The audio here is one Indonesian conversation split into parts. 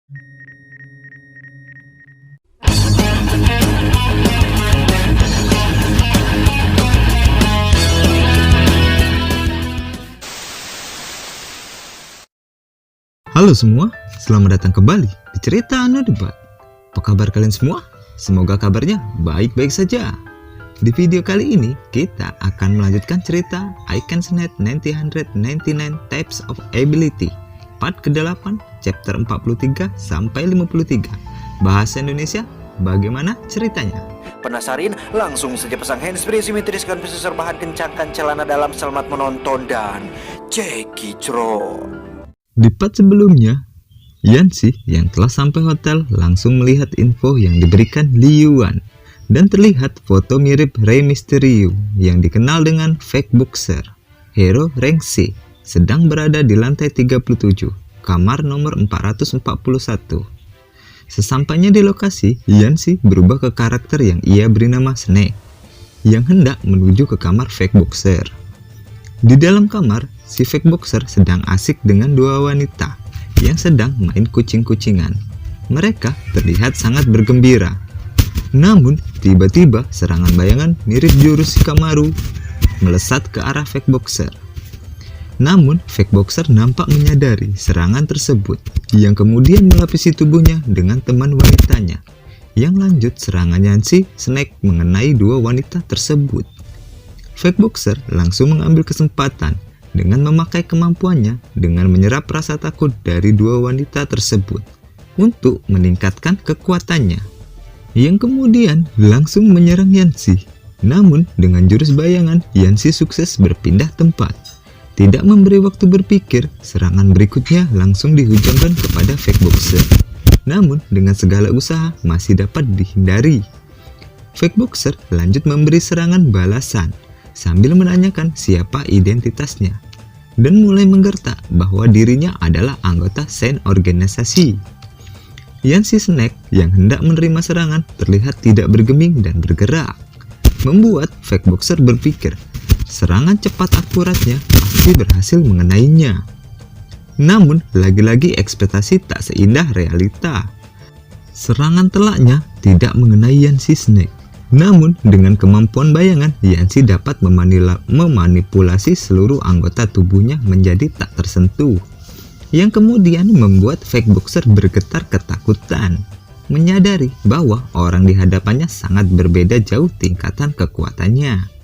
Halo semua, selamat datang kembali di cerita Anu Debat. Apa kabar kalian semua? Semoga kabarnya baik-baik saja. Di video kali ini, kita akan melanjutkan cerita I Can Snatch 999 Types of Ability part ke-8, chapter 43 sampai 53. Bahasa Indonesia, bagaimana ceritanya? Penasarin? Langsung saja pasang handsfree, simetriskan prosesor, bahan kencangkan celana dalam, selamat menonton dan cekicrot. Di part sebelumnya, Yanxi yang telah sampai hotel langsung melihat info yang diberikan Li Yuan dan terlihat foto mirip Rey Mysterio yang dikenal dengan Fake Boxer. Hero rank C sedang berada di lantai 37, kamar nomor 441. Sesampainya di lokasi, Yanxi berubah ke karakter yang ia beri nama Snake yang hendak menuju ke kamar Fake Boxer. Di dalam kamar, si Fake Boxer sedang asik dengan dua wanita yang sedang main kucing-kucingan. Mereka terlihat sangat bergembira. Namun, tiba-tiba serangan bayangan mirip jurus Shikamaru melesat ke arah Fake Boxer. Namun, Fake Boxer nampak menyadari serangan tersebut, yang kemudian melapisi tubuhnya dengan teman wanitanya. Yang lanjut serangan Yanxi Snake mengenai dua wanita tersebut. Fake Boxer langsung mengambil kesempatan dengan memakai kemampuannya dengan menyerap rasa takut dari dua wanita tersebut untuk meningkatkan kekuatannya, yang kemudian langsung menyerang Yanxi. Namun dengan jurus bayangan, Yanxi sukses berpindah tempat. Tidak memberi waktu berpikir, serangan berikutnya langsung dihujamkan kepada Fake Boxer. Namun dengan segala usaha masih dapat dihindari. Fake Boxer lanjut memberi serangan balasan sambil menanyakan siapa identitasnya, dan mulai menggertak bahwa dirinya adalah anggota Sen organisasi. Yanxi Snake yang hendak menerima serangan terlihat tidak bergeming dan bergerak, membuat Fake Boxer berpikir serangan cepat akuratnya pasti berhasil mengenainya. Namun lagi-lagi ekspektasi tak seindah realita. Serangan telaknya tidak mengenai Yanxi Snake. Namun, dengan kemampuan bayangan, Yanxi dapat memanipulasi seluruh anggota tubuhnya menjadi tak tersentuh, yang kemudian membuat Fake Boxer bergetar ketakutan, menyadari bahwa orang di hadapannya sangat berbeda jauh tingkatan kekuatannya.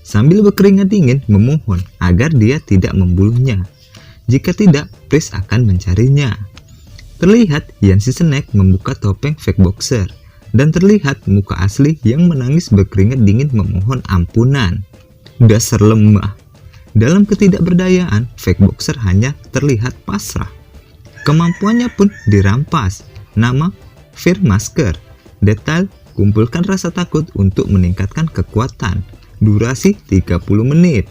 Sambil berkeringat dingin memohon agar dia tidak membunuhnya. Jika tidak, Pris akan mencarinya. Terlihat Yanxi Snake membuka topeng Fake Boxer, dan terlihat muka asli yang menangis berkeringat dingin memohon ampunan. Dasar lemah. Dalam ketidakberdayaan, Fake Boxer hanya terlihat pasrah. Kemampuannya pun dirampas. Nama Fear Masker. Detail kumpulkan rasa takut untuk meningkatkan kekuatan. Durasi 30 menit.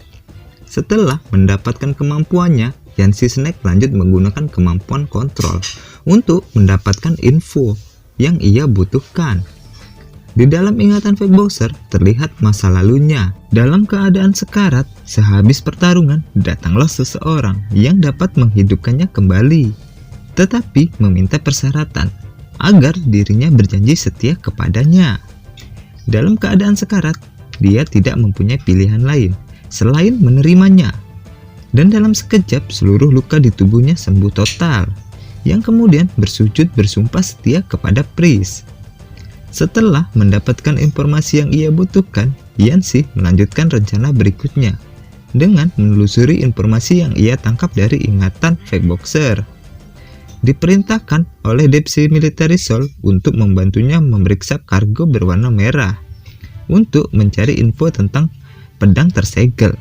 Setelah mendapatkan kemampuannya, Yanxi Snake lanjut menggunakan kemampuan kontrol untuk mendapatkan info yang ia butuhkan. Di dalam ingatan Fake Boxer terlihat masa lalunya. Dalam keadaan sekarat, sehabis pertarungan datanglah seseorang yang dapat menghidupkannya kembali, tetapi meminta persyaratan agar dirinya berjanji setia kepadanya. Dalam keadaan sekarat, dia tidak mempunyai pilihan lain selain menerimanya, dan dalam sekejap seluruh luka di tubuhnya sembuh total, yang kemudian bersujud bersumpah setia kepada Pris. Setelah mendapatkan informasi yang ia butuhkan, Yanxi melanjutkan rencana berikutnya dengan menelusuri informasi yang ia tangkap dari ingatan Fake Boxer. Diperintahkan oleh Deputy Military Soul untuk membantunya memeriksa kargo berwarna merah untuk mencari info tentang pedang tersegel,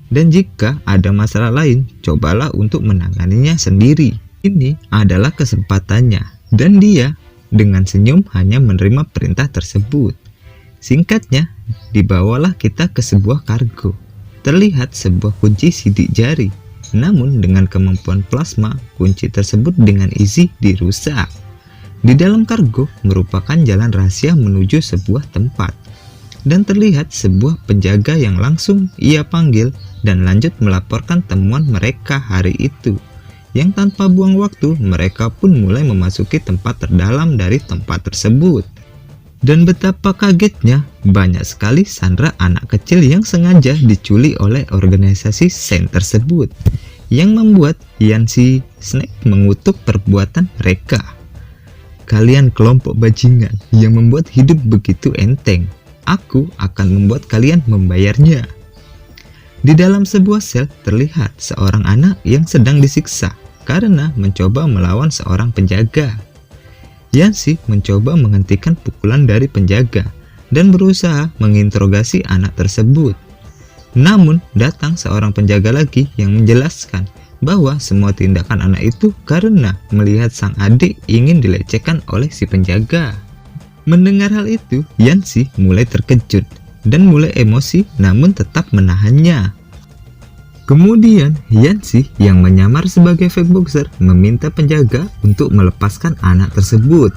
dan jika ada masalah lain, cobalah untuk menanganinya sendiri. Ini adalah kesempatannya, dan dia dengan senyum hanya menerima perintah tersebut. Singkatnya, dibawalah kita ke sebuah kargo. Terlihat sebuah kunci sidik jari, namun dengan kemampuan plasma, kunci tersebut dengan easy dirusak. Di dalam kargo merupakan jalan rahasia menuju sebuah tempat, dan terlihat sebuah penjaga yang langsung ia panggil dan lanjut melaporkan temuan mereka hari itu, yang tanpa buang waktu mereka pun mulai memasuki tempat terdalam dari tempat tersebut. Dan betapa kagetnya, banyak sekali sandera anak kecil yang sengaja diculik oleh organisasi Saint tersebut, yang membuat Yancy Snake mengutuk perbuatan mereka. Kalian kelompok bajingan yang membuat hidup begitu enteng. Aku akan membuat kalian membayarnya. Di dalam sebuah sel terlihat seorang anak yang sedang disiksa karena mencoba melawan seorang penjaga. Yancy mencoba menghentikan pukulan dari penjaga dan berusaha menginterogasi anak tersebut. Namun datang seorang penjaga lagi yang menjelaskan bahwa semua tindakan anak itu karena melihat sang adik ingin dilecehkan oleh si penjaga. Mendengar hal itu, Yancy mulai terkejut dan mulai emosi namun tetap menahannya. Kemudian Yancy yang menyamar sebagai fake boxer meminta penjaga untuk melepaskan anak tersebut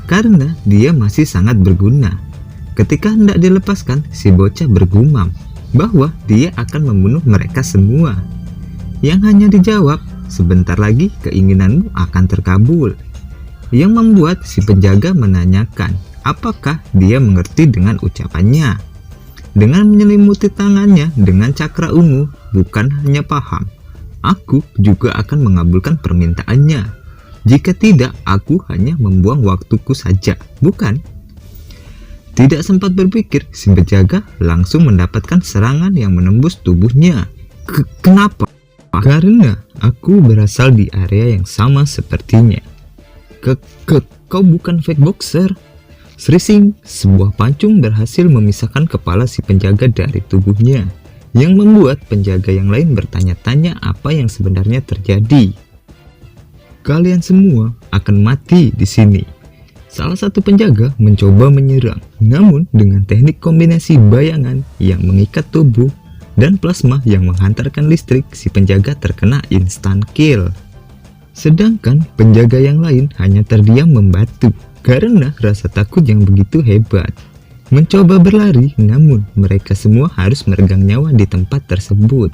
karena dia masih sangat berguna. Ketika hendak dilepaskan, si bocah bergumam bahwa dia akan membunuh mereka semua. Yang hanya dijawab, sebentar lagi keinginanmu akan terkabul. Yang membuat si penjaga menanyakan apakah dia mengerti dengan ucapannya. Dengan menyelimuti tangannya dengan cakra ungu, bukan hanya paham, aku juga akan mengabulkan permintaannya. Jika tidak, aku hanya membuang waktuku saja, bukan? Tidak sempat berpikir, si penjaga langsung mendapatkan serangan yang menembus tubuhnya. Kenapa? Karena aku berasal di area yang sama sepertinya. Kau bukan fake boxer. Serising, sebuah pancung berhasil memisahkan kepala si penjaga dari tubuhnya, yang membuat penjaga yang lain bertanya-tanya apa yang sebenarnya terjadi. Kalian semua akan mati di sini. Salah satu penjaga mencoba menyerang, namun dengan teknik kombinasi bayangan yang mengikat tubuh dan plasma yang menghantarkan listrik, si penjaga terkena instant kill. Sedangkan penjaga yang lain hanya terdiam membatu karena rasa takut yang begitu hebat. Mencoba berlari, namun mereka semua harus meregang nyawa di tempat tersebut.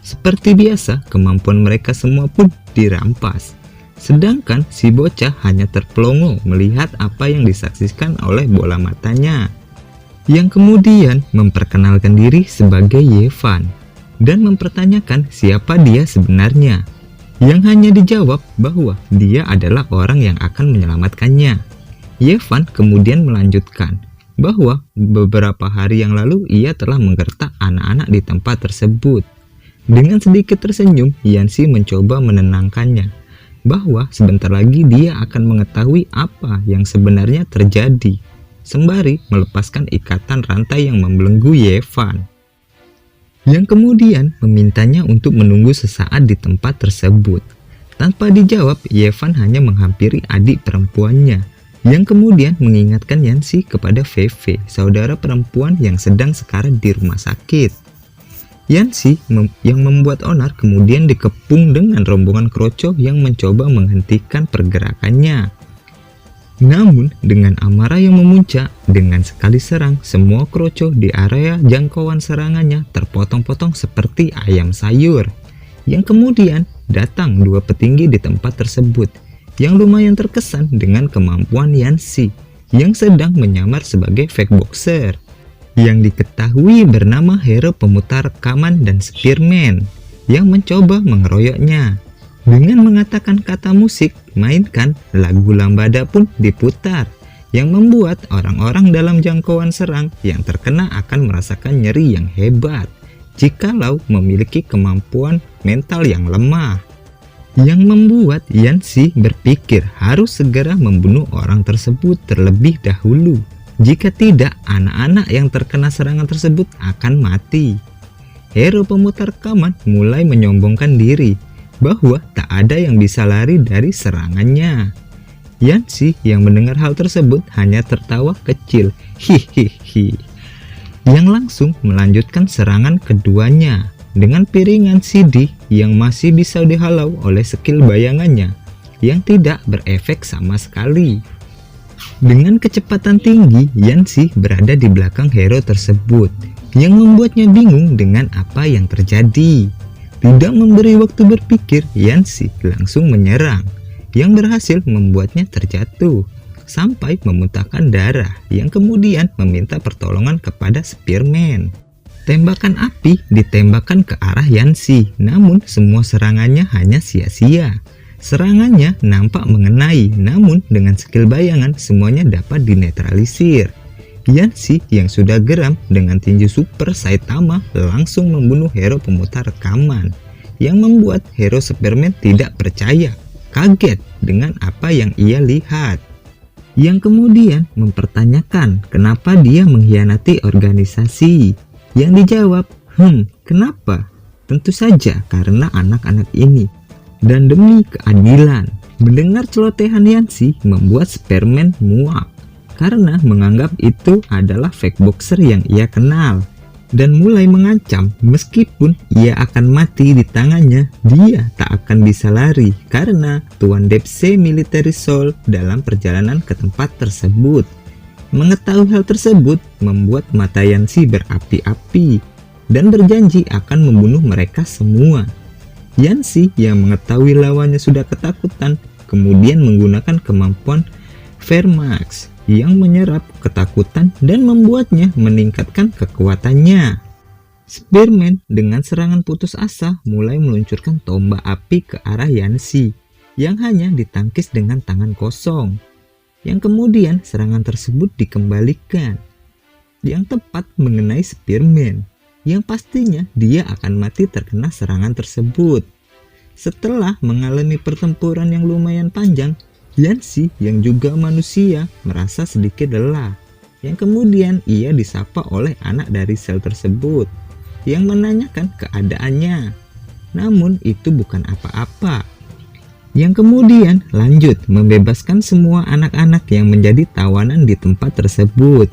Seperti biasa, kemampuan mereka semua pun dirampas. Sedangkan si bocah hanya terpelongo melihat apa yang disaksikan oleh bola matanya, yang kemudian memperkenalkan diri sebagai Yevan dan mempertanyakan siapa dia sebenarnya, yang hanya dijawab bahwa dia adalah orang yang akan menyelamatkannya. Yevan kemudian melanjutkan bahwa beberapa hari yang lalu ia telah menggertak anak-anak di tempat tersebut. Dengan sedikit tersenyum, Yancy mencoba menenangkannya bahwa sebentar lagi dia akan mengetahui apa yang sebenarnya terjadi, sembari melepaskan ikatan rantai yang membelenggu Yevan, yang kemudian memintanya untuk menunggu sesaat di tempat tersebut. Tanpa dijawab, Yevan hanya menghampiri adik perempuannya, yang kemudian mengingatkan Yancy kepada Veve, saudara perempuan yang sedang sekarat di rumah sakit. Yancy yang membuat onar kemudian dikepung dengan rombongan kroco yang mencoba menghentikan pergerakannya. Namun dengan amarah yang memuncak, dengan sekali serang, semua kroco di area jangkauan serangannya terpotong-potong seperti ayam sayur. Yang kemudian datang dua petinggi di tempat tersebut yang lumayan terkesan dengan kemampuan Yancy yang sedang menyamar sebagai fake boxer, yang diketahui bernama hero pemutar rekaman dan Spearman, yang mencoba mengeroyoknya. Dengan mengatakan kata musik, mainkan lagu lambada pun diputar, yang membuat orang-orang dalam jangkauan serang yang terkena akan merasakan nyeri yang hebat jikalau memiliki kemampuan mental yang lemah, yang membuat Yancy berpikir harus segera membunuh orang tersebut terlebih dahulu. Jika tidak, anak-anak yang terkena serangan tersebut akan mati. Hero pemutar rekaman mulai menyombongkan diri bahwa tak ada yang bisa lari dari serangannya. Yancy yang mendengar hal tersebut hanya tertawa kecil, hihihi, yang langsung melanjutkan serangan keduanya dengan piringan CD yang masih bisa dihalau oleh skill bayangannya yang tidak berefek sama sekali. Dengan kecepatan tinggi, Yancy berada di belakang hero tersebut yang membuatnya bingung dengan apa yang terjadi. Tidak memberi waktu berpikir, Yancy langsung menyerang, yang berhasil membuatnya terjatuh sampai memuntahkan darah, yang kemudian meminta pertolongan kepada Spearman. Tembakan api ditembakkan ke arah Yancy, namun semua serangannya hanya sia-sia. Serangannya nampak mengenai, namun dengan skill bayangan semuanya dapat dinetralisir. Yancy yang sudah geram dengan tinju super Saitama langsung membunuh hero pemutar rekaman, yang membuat hero Spearman tidak percaya, kaget dengan apa yang ia lihat, yang kemudian mempertanyakan kenapa dia mengkhianati organisasi. Yang dijawab, kenapa? Tentu saja karena anak-anak ini dan demi keadilan. Mendengar celotehan Yancy membuat Spearman muak karena menganggap itu adalah fake boxer yang ia kenal, dan mulai mengancam meskipun ia akan mati di tangannya, dia tak akan bisa lari karena Tuan Depse Military Soul dalam perjalanan ke tempat tersebut. Mengetahui hal tersebut membuat mata Yancy berapi-api dan berjanji akan membunuh mereka semua. Yancy yang mengetahui lawannya sudah ketakutan kemudian menggunakan kemampuan Vermax yang menyerap ketakutan dan membuatnya meningkatkan kekuatannya. Spearman dengan serangan putus asa mulai meluncurkan tombak api ke arah Yancy yang hanya ditangkis dengan tangan kosong, yang kemudian serangan tersebut dikembalikan yang tepat mengenai Spearman, yang pastinya dia akan mati terkena serangan tersebut. Setelah mengalami pertempuran yang lumayan panjang, Yancy yang juga manusia merasa sedikit lelah, yang kemudian ia disapa oleh anak dari sel tersebut yang menanyakan keadaannya. Namun itu bukan apa-apa, yang kemudian lanjut membebaskan semua anak-anak yang menjadi tawanan di tempat tersebut.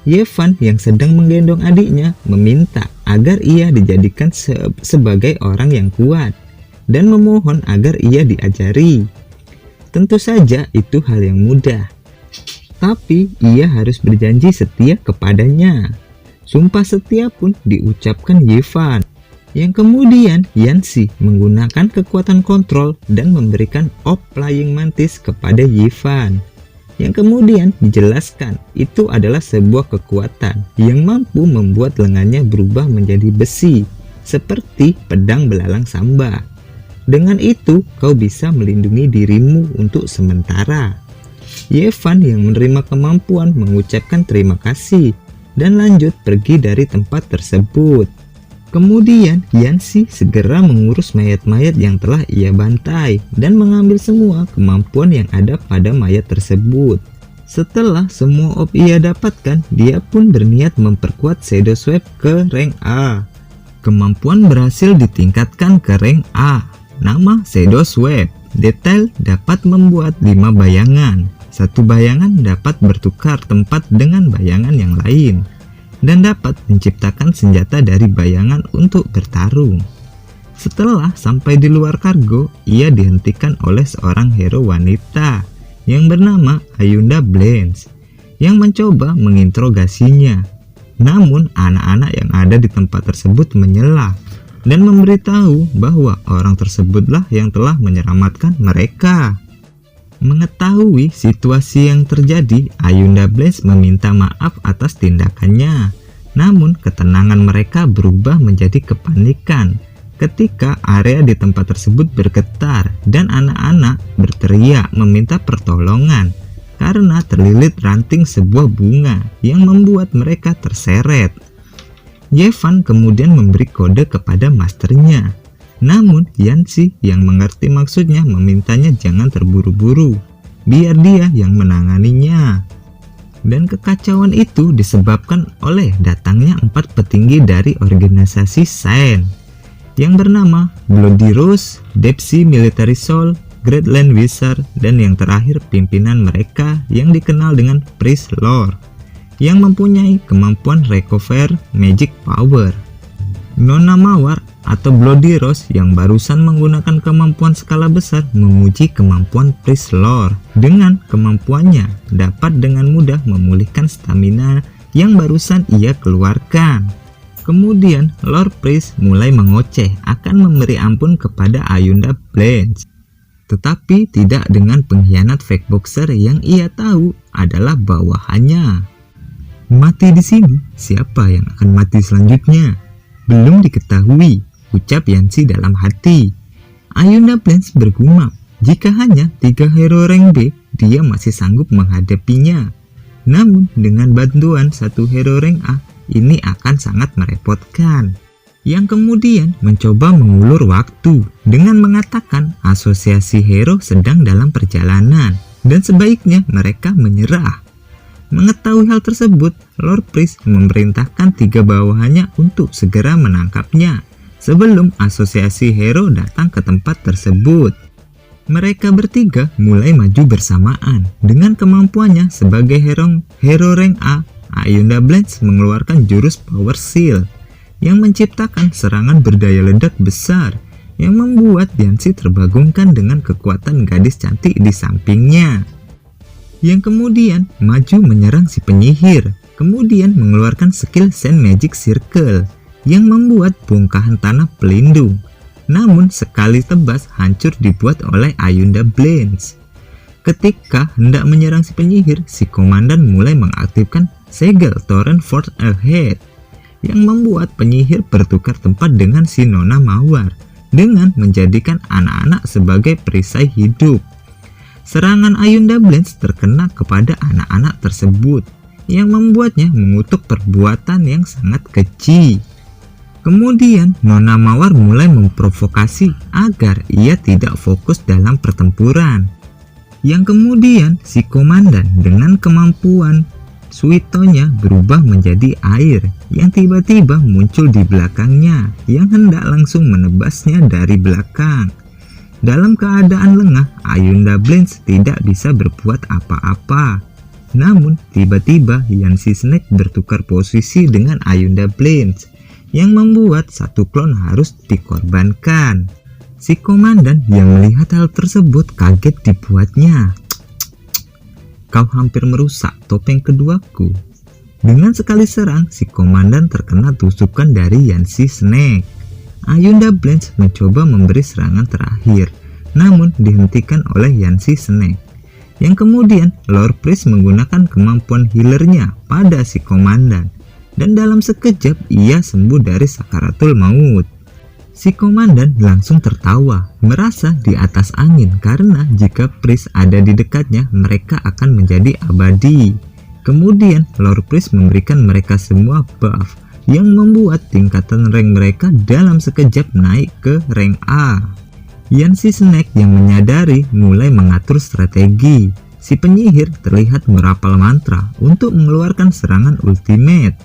Yevan yang sedang menggendong adiknya meminta agar ia dijadikan sebagai orang yang kuat dan memohon agar ia diajari. Tentu saja itu hal yang mudah, tapi ia harus berjanji setia kepadanya. Sumpah setia pun diucapkan Yevan, yang kemudian Yancy menggunakan kekuatan kontrol dan memberikan Orb Flying Mantis kepada Yevan, yang kemudian dijelaskan itu adalah sebuah kekuatan yang mampu membuat lengannya berubah menjadi besi seperti pedang belalang samba. Dengan itu kau bisa melindungi dirimu untuk sementara. Yevan yang menerima kemampuan mengucapkan terima kasih dan lanjut pergi dari tempat tersebut. Kemudian Yancy segera mengurus mayat-mayat yang telah ia bantai dan mengambil semua kemampuan yang ada pada mayat tersebut. Setelah semua orb ia dapatkan, dia pun berniat memperkuat Shadow Swipe ke rank A. Kemampuan berhasil ditingkatkan ke rank A. Nama Shadow Swipe. Detail dapat membuat 5 bayangan. Satu bayangan dapat bertukar tempat dengan bayangan yang lain, dan dapat menciptakan senjata dari bayangan untuk bertarung. Setelah sampai di luar kargo, ia dihentikan oleh seorang hero wanita yang bernama Ayunda Blance yang mencoba menginterogasinya. Namun anak-anak yang ada di tempat tersebut menyela dan memberitahu bahwa orang tersebutlah yang telah menyelamatkan mereka. Mengetahui situasi yang terjadi, Ayunda Blance meminta maaf atas tindakannya. Namun ketenangan mereka berubah menjadi kepanikan ketika area di tempat tersebut bergetar dan anak-anak berteriak meminta pertolongan karena terlilit ranting sebuah bunga yang membuat mereka terseret. Yevan kemudian memberi kode kepada masternya. Namun Yancy yang mengerti maksudnya memintanya jangan terburu-buru, biar dia yang menanganinya. Dan kekacauan itu disebabkan oleh datangnya 4 petinggi dari organisasi Saint yang bernama Bloody Rose, Depse Military Soul, Great Land Wizard, dan yang terakhir pimpinan mereka yang dikenal dengan Priest Lord yang mempunyai kemampuan recover magic power. Nona Mawar atau Bloody Rose yang barusan menggunakan kemampuan skala besar memuji kemampuan Priest Lord. Dengan kemampuannya dapat dengan mudah memulihkan stamina yang barusan ia keluarkan. Kemudian Lord Priest mulai mengoceh akan memberi ampun kepada Ayunda Blanche. Tetapi tidak dengan pengkhianat fake boxer yang ia tahu adalah bawahannya. Mati di sini, siapa yang akan mati selanjutnya? Belum diketahui, ucap Yancy dalam hati. Ayunda Blanche bergumam, jika hanya 3 hero rank B, dia masih sanggup menghadapinya. Namun dengan bantuan 1 hero rank A, ini akan sangat merepotkan. Yang kemudian mencoba mengulur waktu dengan mengatakan asosiasi hero sedang dalam perjalanan dan sebaiknya mereka menyerah. Mengetahui hal tersebut, Lord Priest memerintahkan 3 bawahannya untuk segera menangkapnya sebelum asosiasi hero datang ke tempat tersebut. Mereka bertiga mulai maju bersamaan dengan kemampuannya sebagai hero rank A. Ayunda Blanche mengeluarkan jurus Power Seal yang menciptakan serangan berdaya ledak besar yang membuat Yancy terbagongkan dengan kekuatan gadis cantik di sampingnya. Yang kemudian maju menyerang si penyihir, kemudian mengeluarkan skill Sand Magic Circle yang membuat bongkahan tanah pelindung. Namun sekali tebas hancur dibuat oleh Ayunda Blanche. Ketika hendak menyerang si penyihir, si komandan mulai mengaktifkan segel Torrent Force Ahead yang membuat penyihir bertukar tempat dengan si Nona Mawar dengan menjadikan anak-anak sebagai perisai hidup. Serangan Ayunda Blanche terkena kepada anak-anak tersebut yang membuatnya mengutuk perbuatan yang sangat keji. Kemudian Nona Mawar mulai memprovokasi agar ia tidak fokus dalam pertempuran. Yang kemudian si komandan dengan kemampuan Suitonya berubah menjadi air yang tiba-tiba muncul di belakangnya yang hendak langsung menebasnya dari belakang. Dalam keadaan lengah, Ayunda Blanche tidak bisa berbuat apa-apa. Namun tiba-tiba Yancy Snake bertukar posisi dengan Ayunda Blanche yang membuat 1 klon harus dikorbankan. Si komandan yang melihat hal tersebut kaget dibuatnya. Kau hampir merusak topeng keduaku. Dengan sekali serang, si komandan terkena tusukan dari Yancy Snake. Ayunda Blanche mencoba memberi serangan terakhir, namun dihentikan oleh Yancy Snake. Yang kemudian Lord Priest menggunakan kemampuan healernya pada si komandan, dan dalam sekejap ia sembuh dari sakaratul maut. Si komandan langsung tertawa, merasa di atas angin karena jika Priest ada di dekatnya mereka akan menjadi abadi. Kemudian Lord Priest memberikan mereka semua buff yang membuat tingkatan rank mereka dalam sekejap naik ke rank A. Yancy Snake yang menyadari mulai mengatur strategi. Si penyihir terlihat merapal mantra untuk mengeluarkan serangan ultimate.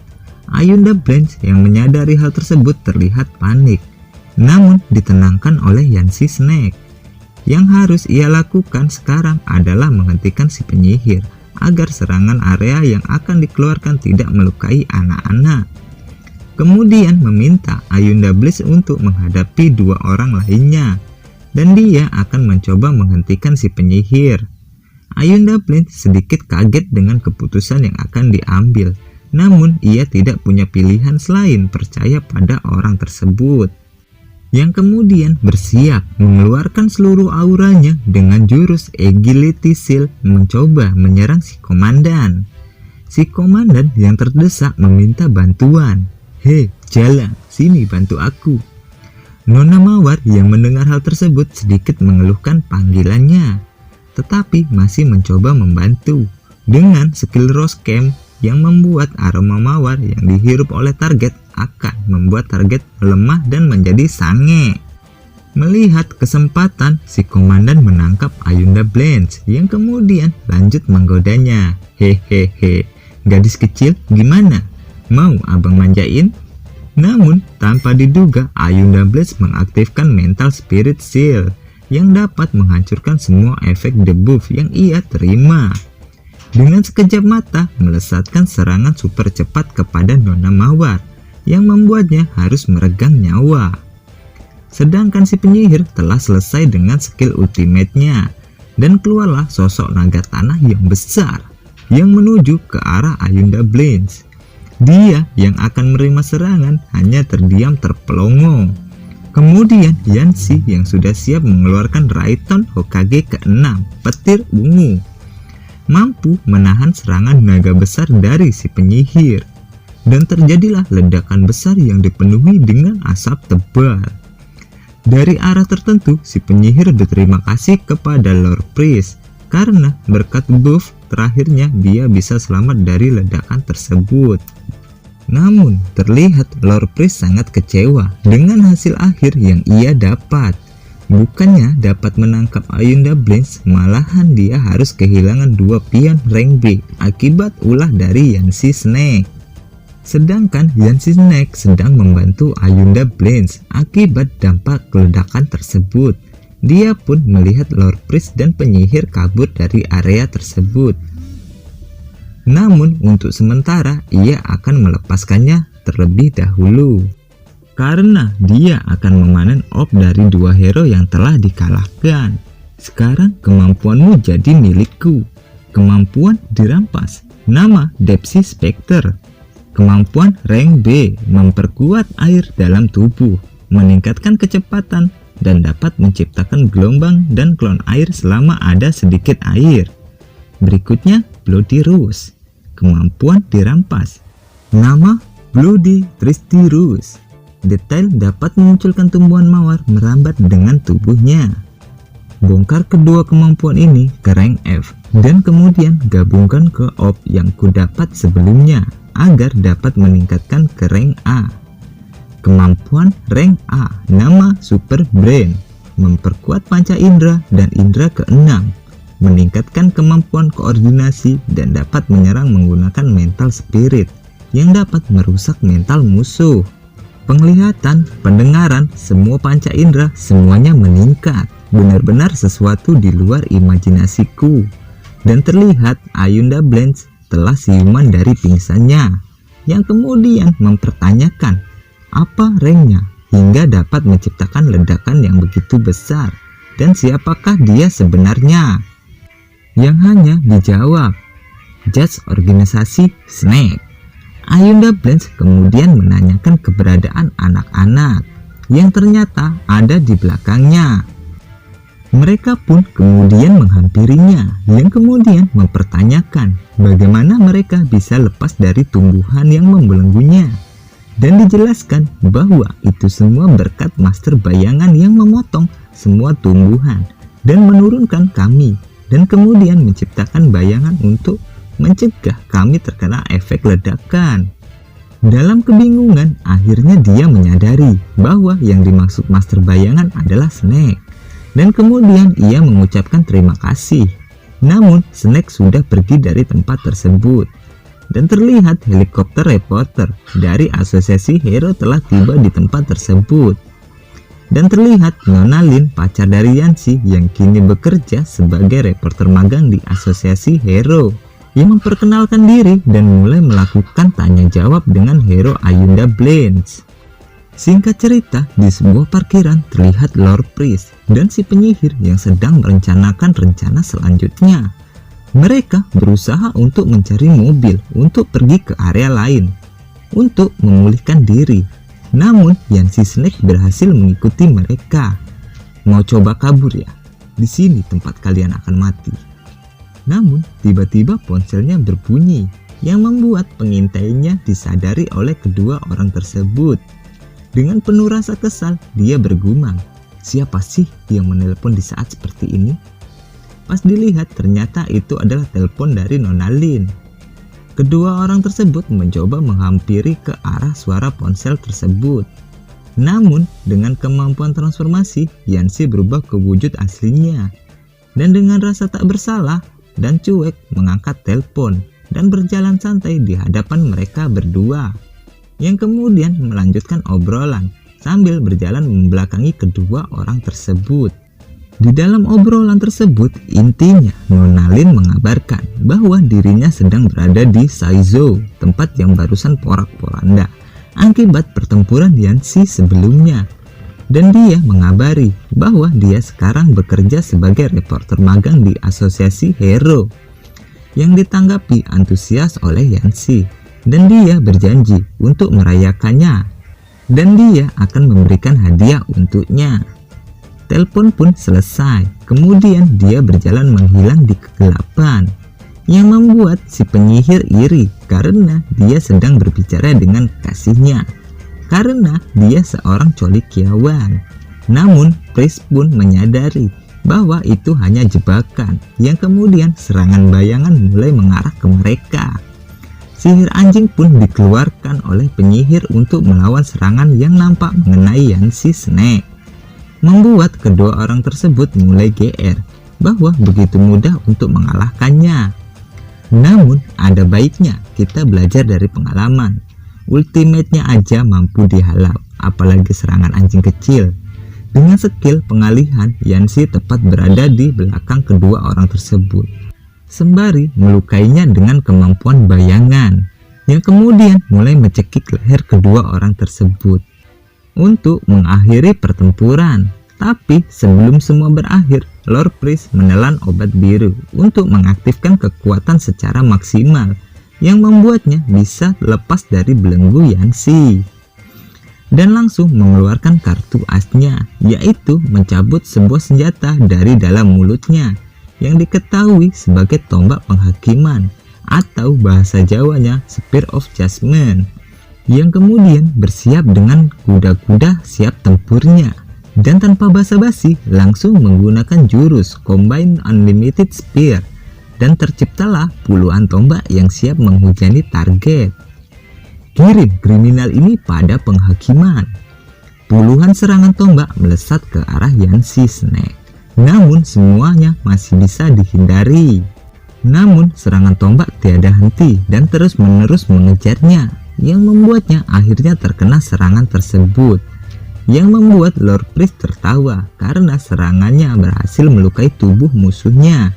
Ayunda Blanche yang menyadari hal tersebut terlihat panik, namun ditenangkan oleh Yancy Snake. Yang harus ia lakukan sekarang adalah menghentikan si penyihir agar serangan area yang akan dikeluarkan tidak melukai anak-anak. Kemudian meminta Ayunda Blanche untuk menghadapi 2 orang lainnya, dan dia akan mencoba menghentikan si penyihir. Ayunda Blanche sedikit kaget dengan keputusan yang akan diambil, namun ia tidak punya pilihan selain percaya pada orang tersebut. Yang kemudian bersiap mengeluarkan seluruh auranya dengan jurus Agility Seal mencoba menyerang si komandan. Si komandan yang terdesak meminta bantuan. Hei, jalan, sini bantu aku. Nona Mawar yang mendengar hal tersebut sedikit mengeluhkan panggilannya, tetapi masih mencoba membantu dengan skill Rose Camp yang membuat aroma mawar yang dihirup oleh target akan membuat target melemah dan menjadi sange. Melihat kesempatan, si komandan menangkap Ayunda Blanche yang kemudian lanjut menggodanya. Hehehe, gadis kecil gimana? Mau abang manjain? Namun tanpa diduga Ayunda Blanche mengaktifkan Mental Spirit Seal yang dapat menghancurkan semua efek debuff yang ia terima. Dengan sekejap mata melesatkan serangan super cepat kepada Nona Mawar yang membuatnya harus meregang nyawa. Sedangkan si penyihir telah selesai dengan skill ultimate-nya dan keluarlah sosok naga tanah yang besar yang menuju ke arah Ayunda Blanche. Dia yang akan menerima serangan hanya terdiam terpelongo. Kemudian Yanshi yang sudah siap mengeluarkan Raiton Hokage ke-6, petir ungu, mampu menahan serangan naga besar dari si penyihir. Dan terjadilah ledakan besar yang dipenuhi dengan asap tebal. Dari arah tertentu, si penyihir berterima kasih kepada Lord Priest karena berkat buff terakhirnya dia bisa selamat dari ledakan tersebut. Namun, terlihat Lord Priest sangat kecewa dengan hasil akhir yang ia dapat. Bukannya dapat menangkap Ayunda Blades, malahan dia harus kehilangan 2 pion rank B akibat ulah dari Yanshi Snake. Sedangkan Yanshi Snake sedang membantu Ayunda Blades akibat dampak ledakan tersebut. Dia pun melihat Lord Priest dan penyihir kabur dari area tersebut. Namun untuk sementara ia akan melepaskannya terlebih dahulu, karena dia akan memanen orb dari 2 hero yang telah dikalahkan. Sekarang kemampuanmu jadi milikku. Kemampuan dirampas. Nama Depsi Spectre. Kemampuan rank B, memperkuat air dalam tubuh, meningkatkan kecepatan, dan dapat menciptakan gelombang dan klon air selama ada sedikit air. Berikutnya Bloody Rush. Kemampuan dirampas. Nama Bloody Thirsty Rush. Detail dapat memunculkan tumbuhan mawar merambat dengan tubuhnya. Bongkar kedua kemampuan ini ke rank F dan kemudian gabungkan ke orb yang kudapat sebelumnya agar dapat meningkatkan ke rank A. Kemampuan rank A, nama Super Brain, memperkuat panca indera dan indera ke-6, meningkatkan kemampuan koordinasi dan dapat menyerang menggunakan mental spirit yang dapat merusak mental musuh. Penglihatan, pendengaran, semua panca indera semuanya meningkat, benar-benar sesuatu di luar imajinasiku. Dan terlihat Ayunda Blades telah siuman dari pingsannya, yang kemudian mempertanyakan apa ranknya hingga dapat menciptakan ledakan yang begitu besar, dan siapakah dia sebenarnya. Yang hanya dijawab Judge Organisasi Snake. Ayunda Blades kemudian menanyakan keberadaan anak-anak yang ternyata ada di belakangnya. Mereka pun kemudian menghampirinya, yang kemudian mempertanyakan bagaimana mereka bisa lepas dari tumbuhan yang membelenggunya. Dan dijelaskan bahwa itu semua berkat master bayangan yang memotong semua tumbuhan dan menurunkan kami, dan kemudian menciptakan bayangan untuk mencegah kami terkena efek ledakan. Dalam kebingungan, akhirnya dia menyadari bahwa yang dimaksud master bayangan adalah Snake. Dan kemudian ia mengucapkan terima kasih. Namun Snake sudah pergi dari tempat tersebut. Dan terlihat helikopter reporter dari asosiasi hero telah tiba di tempat tersebut. Dan terlihat Nona Lin, pacar dari Yanshi, yang kini bekerja sebagai reporter magang di asosiasi hero, yang memperkenalkan diri dan mulai melakukan tanya jawab dengan hero Ayunda Blades. Singkat cerita, di sebuah parkiran terlihat Lord Priest dan si penyihir yang sedang merencanakan rencana selanjutnya. Mereka berusaha untuk mencari mobil untuk pergi ke area lain untuk memulihkan diri. Namun Yanshi Snake berhasil mengikuti mereka. Mau coba kabur ya? Di sini tempat kalian akan mati. Namun tiba-tiba ponselnya berbunyi yang membuat pengintainya disadari oleh kedua orang tersebut. Dengan penuh rasa kesal, dia bergumam, siapa sih yang menelpon di saat seperti ini? Pas dilihat ternyata itu adalah telepon dari Nona Lin. Kedua orang tersebut mencoba menghampiri ke arah suara ponsel tersebut. Namun dengan kemampuan transformasi, Yanshi berubah ke wujud aslinya. Dan dengan rasa tak bersalah dan cuek mengangkat telepon dan berjalan santai di hadapan mereka berdua, yang kemudian melanjutkan obrolan sambil berjalan membelakangi kedua orang tersebut. Di dalam obrolan tersebut, intinya Nona Lin mengabarkan bahwa dirinya sedang berada di Saizo, tempat yang barusan porak-poranda akibat pertempuran Yanshi sebelumnya. Dan dia mengabari bahwa dia sekarang bekerja sebagai reporter magang di asosiasi hero, yang ditanggapi antusias oleh Yanshi. dan dia berjanji untuk merayakannya. Dan dia akan memberikan hadiah untuknya. Telepon pun selesai. Kemudian dia berjalan menghilang di kegelapan, yang membuat si penyihir iri karena dia sedang berbicara dengan kasihnya, karena dia seorang colikiawan. Namun Pris pun menyadari bahwa itu hanya jebakan, yang kemudian serangan bayangan mulai mengarah ke mereka. Sihir anjing pun dikeluarkan oleh penyihir untuk melawan serangan yang nampak mengenai Yancy Snake, membuat kedua orang tersebut mulai GR bahwa begitu mudah untuk mengalahkannya. Namun ada baiknya kita belajar dari pengalaman. Ultimate-nya aja mampu dihalau, apalagi serangan anjing kecil. Dengan skill pengalihan, Yancy tepat berada di belakang kedua orang tersebut, sembari melukainya dengan kemampuan bayangan, yang kemudian mulai mencekik leher kedua orang tersebut untuk mengakhiri pertempuran. Tapi sebelum semua berakhir, Lord Pris menelan obat biru untuk mengaktifkan kekuatan secara maksimal, yang membuatnya bisa lepas dari belenggu Yancy, dan langsung mengeluarkan kartu asnya, yaitu mencabut sebuah senjata dari dalam mulutnya yang diketahui sebagai tombak penghakiman, atau bahasa Jawanya Spear of Judgment, yang kemudian bersiap dengan kuda-kuda siap tempurnya, dan tanpa basa-basi langsung menggunakan jurus Combine Unlimited Spear, dan terciptalah puluhan tombak yang siap menghujani target. Kirim kriminal ini pada penghakiman. Puluhan serangan tombak melesat ke arah Yancy Snake, namun semuanya masih bisa dihindari. Namun serangan tombak tiada henti dan terus-menerus mengejarnya, yang membuatnya akhirnya terkena serangan tersebut, yang membuat Lord Pris tertawa karena serangannya berhasil melukai tubuh musuhnya.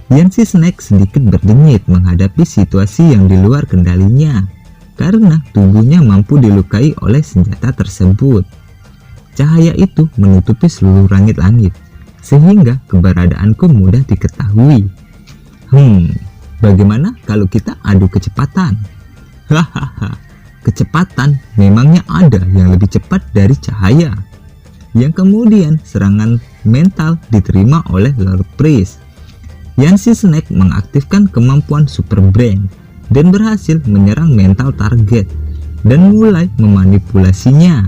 Yancy Snake sedikit berdengit menghadapi situasi yang di luar kendalinya, karena tubuhnya mampu dilukai oleh senjata tersebut. Cahaya itu menutupi seluruh langit-langit, sehingga keberadaanku mudah diketahui. Bagaimana kalau kita adu kecepatan? Hahaha, kecepatan memangnya ada yang lebih cepat dari cahaya. Yang kemudian serangan mental diterima oleh Lord Pris. Yancy Snake mengaktifkan kemampuan Super Brain dan berhasil menyerang mental target dan mulai memanipulasinya.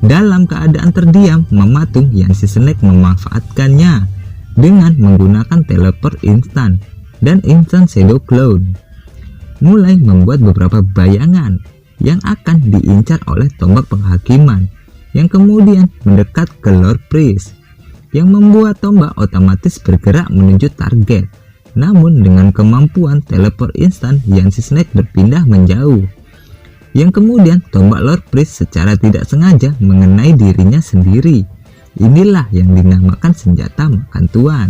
Dalam keadaan terdiam mematung, Yancy Snake memanfaatkannya dengan menggunakan teleport instan dan instant shadow cloud, mulai membuat beberapa bayangan yang akan diincar oleh tombak penghakiman, yang kemudian mendekat ke Lord Pris, yang membuat tombak otomatis bergerak menuju target. Namun dengan kemampuan teleport instan, Yancy Snake berpindah menjauh, yang kemudian tombak Lord Pris secara tidak sengaja mengenai dirinya sendiri. Inilah yang dinamakan senjata makan tuan,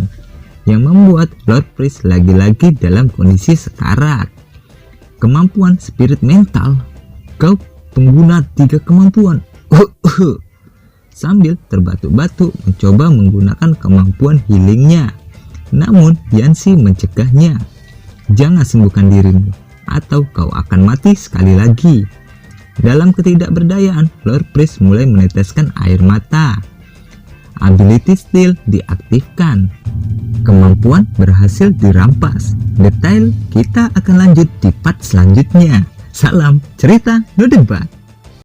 yang membuat Lord Pris lagi-lagi dalam kondisi sekarat. Kemampuan spirit mental, kau pengguna 3 kemampuan. Sambil terbatuk-batuk mencoba menggunakan kemampuan healingnya. Namun Yancy mencegahnya. Jangan sembuhkan dirimu, atau kau akan mati sekali lagi. Dalam ketidakberdayaan, Lord Pris mulai meneteskan air mata. Ability Steal diaktifkan. Kemampuan berhasil dirampas. Detail kita akan lanjut di part selanjutnya. Salam cerita no debat.